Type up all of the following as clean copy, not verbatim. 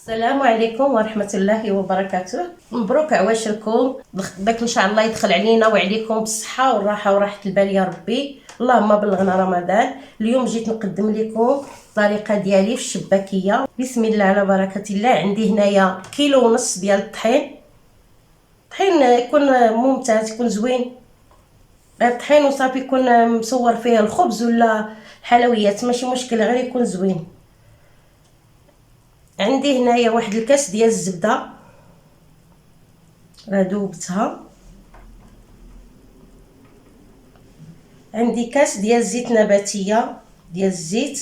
السلام عليكم ورحمة الله وبركاته. مبروك عواشركم. داك ان شاء الله يدخل علينا وعليكم بالصحة والراحة وراحة البال يا ربي. اللهم بلغنا رمضان. اليوم جيت نقدم لكم الطريقة ديالي في الشباكية. بسم الله على بركة الله. عندي هنايا كيلو ونص ديال الطحين. الطحين يكون ممتاز، يكون زوين. الطحين وصافي يكون مصور فيه الخبز ولا حلويات، ماشي مشكل، غير يكون زوين. عندي هنايا واحد الكاس ديال الزبده راه دوبتها. عندي كاس ديال الزيت نباتيه ديال الزيت.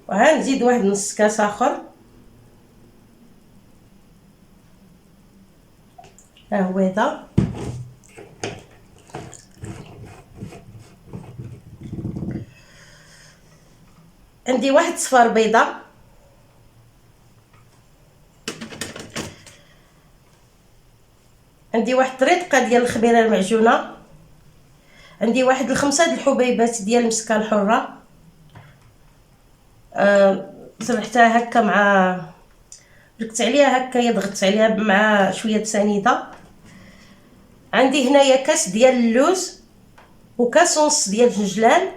وغنزيد واحد نص كاس اخر، ها هو هذا. عندي واحد صفار بيضه. عندي واحد طريقه ديال الخميره المعجونه. عندي واحد 5 د الحبيبات ديال المسكه الحره، زرعتها هكا مع ركت عليها هكا، ضغطت عليها مع شويه سنيده. عندي هنايا كاس ديال اللوز وكاس ونص ديال الجنجلان،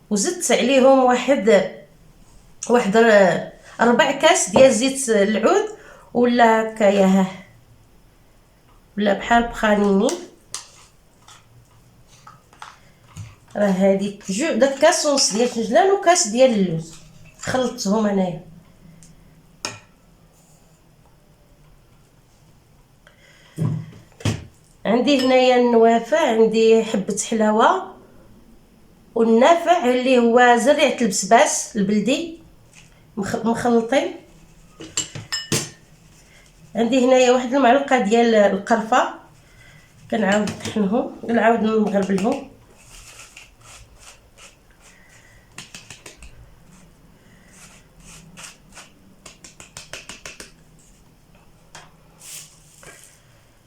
وزدت عليهم واحد 4 كاس ديال زيت العود ولا هكايا، ولا بحال بخانيني. راه هادي داك كاس ونص ديال الجنجلان وكاس ديال اللوز خلطتهم انايا. عندي هنايا النوافع، عندي حبه حلاوه والنافع اللي هو زريعه البسباس البلدي مخلطين. عندي هنايا واحد المعلقه ديال القرفه، كنعاود نطحنهم نعاود نغربلهم.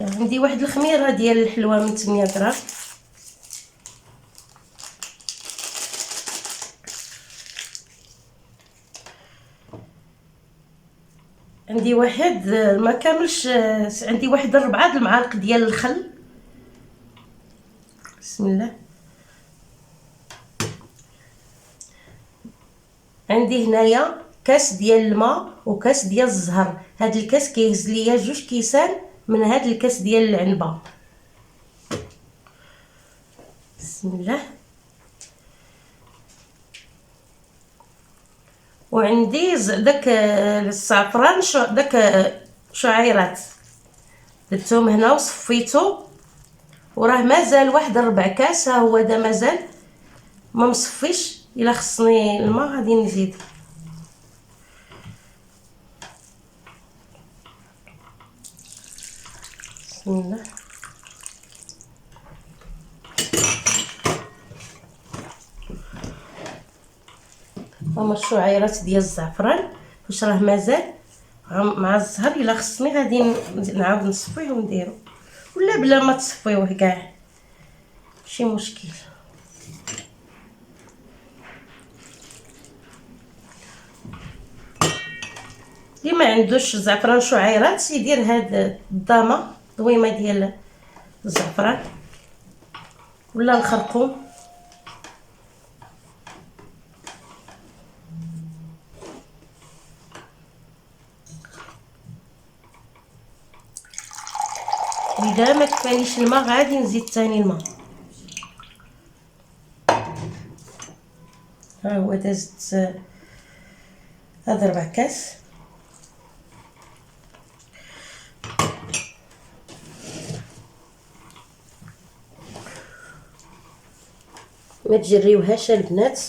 عندي واحد الخميره ديال الحلوى من 8 غرام. عندي واحد ما كاملش، عندي واحد 4 المعالق ديال الخل. بسم الله. عندي هنايا كاس ديال الماء وكاس ديال الزهر. هاد الكاس كيهز ليا 2 كيسان من هاد الكاس ديال العنبه. بسم الله. وعندي داك الزعفران، داك شعيرات درتهم هنا وصفيتو، وراه مازال واحد 4 كاس، ها هو دا مازال ما مصفيش. الا خصني الماء غادي نزيد. بسم الله. هما الشعيرات ديال الزعفران واش راه مازال مع الزهر. الا خصني غادي نعاود نصفيه ونديرو، ولا بلا ما تصفيوه كاع ماشي مشكل. اللي ما عندوش زعفران شعيرات يدير هاد الضامه ضويمه ديال الزعفران ولا الخرقوم. واذا ما كفانيش الماء غادي نزيد ثاني الماء. ها هو دازت هاد 4 كاس. ما تجريوهاش البنات.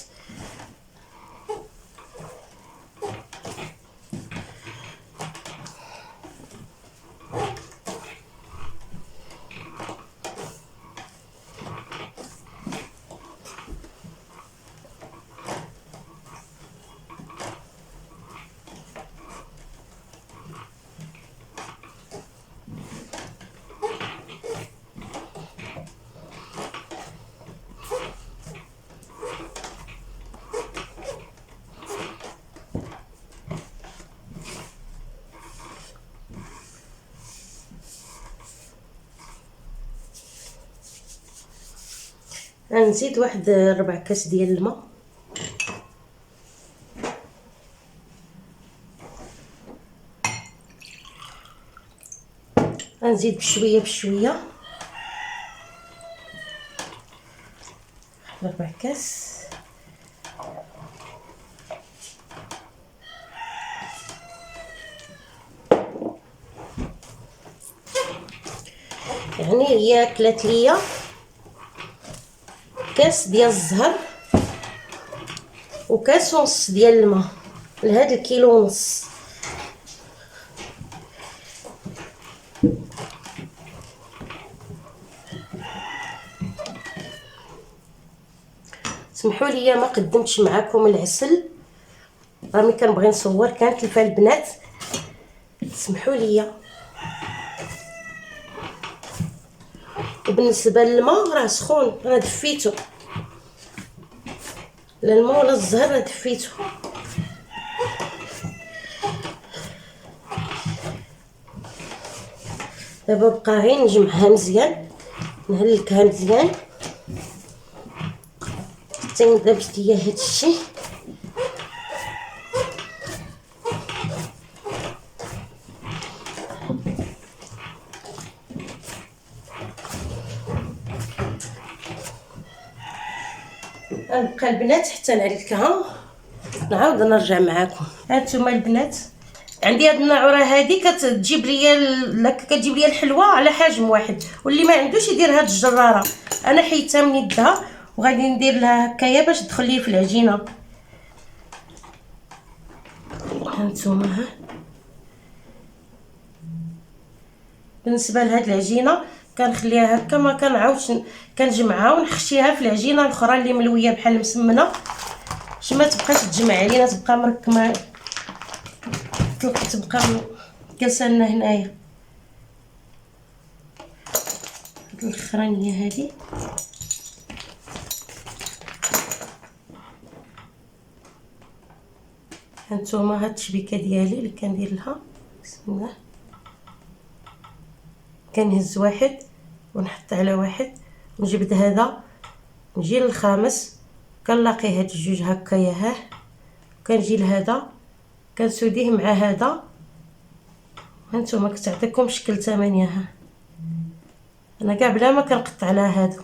غنزيد واحد 4 كاس ديال الماء. غنزيد بشويه بشويه 4 كاس. يعني هي كلات ليا كاس ديال الزهر وكاس ونص ديال الماء لهاد الكيلو ونص. سمحوا لي ما قدمتش معكم العسل، راني كنبغي نصور، كانت تلفى البنات، سمحوا لي. وبالنسبه للماء راه سخون، راه دفيتو، لا الماء ولا الزهر راه دفيتو. دابا بقى غير نجمعها مزيان، نهلكها مزيان حتى يندبش ليا هادشي. غنبقى البنات حتى نعلكها نعاود نرجع معاكم. هانتوما البنات، عندي هاد الناعوره هادي كتجيب ليا كتجيب ليا الحلوى على حجم واحد، واللي ما عندوش يدير هاد الجراره. انا حيدتها من يدها وغادي ندير لها هكايا باش تدخل لي في العجينه. هانتوما ها. بالنسبه لهاد العجينه كنخليها هكا، ما كنعاودش كنجمعها ونخشيها في العجينه الاخرى اللي ملويه بحال مسمنه باش ما تبقاش تجمع علينا، تبقى مركمه، تبقى جالسه لنا هنايا. هاد الاخرانيه هادي هانتوما، هاد التشبيكه ديالي اللي كندير لها، بسم الله، كنهز واحد ونحط على واحد ونجبد هذا، نجي للخامس كنلاقي هاد الجوج هكايا، ها كنجي لهذا كنسوديه مع هذا. هانتوما كتعطيكم شكل 8. ها انا كاع بلا ما كنقطع على هادو.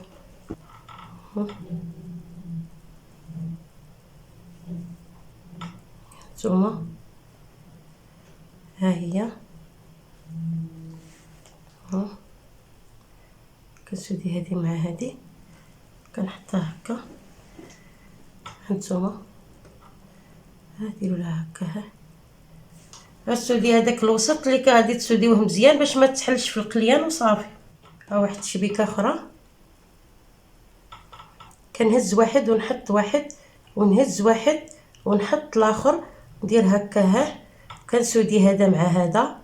هانتوما ها هي، ها كنسودي هذه مع هذه كنحطها هكا. هانتوما ها ديروا لها هكا، ها غتسودي هذاك الوسط اللي غادي تسوديوه مزيان باش ما تحلش في القليان وصافي. ها واحد الشبيكه اخرى، كنهز واحد ونحط واحد ونهز واحد ونحط الاخر، ندير هكا، ها كنسودي هذا مع هذا،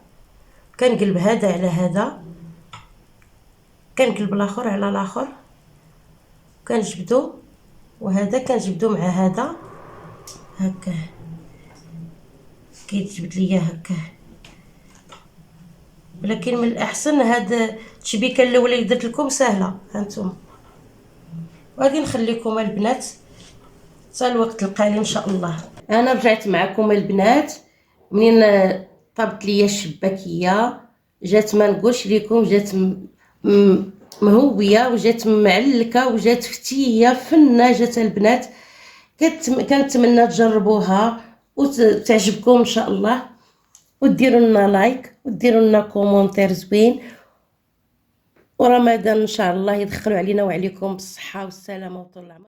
كنقلب هذا على هذا، كنقلب الاخر على الاخر، كنجبدو، وهذا كنجبدو مع هذا هكا، كيتجبد ليا هكا. ولكن من الاحسن هاد التشبيكه الاولى اللي درت لكم سهله. هانتوما وغادي نخليكم البنات حتى الوقت القليل ان شاء الله. انا رجعت معكم البنات، منين طابت ليا الشباكيه جات ما نقولش لكم، جات مهويه وجات معلكه وجات فتيه فنه، جات البنات. كنتمنى تجربوها وتعجبكم ان شاء الله، وديروا لنا لايك وديروا لنا كومونتير زوين، ورمضان ان شاء الله يدخلوا علينا وعليكم بالصحه والسلامه وطول العمر.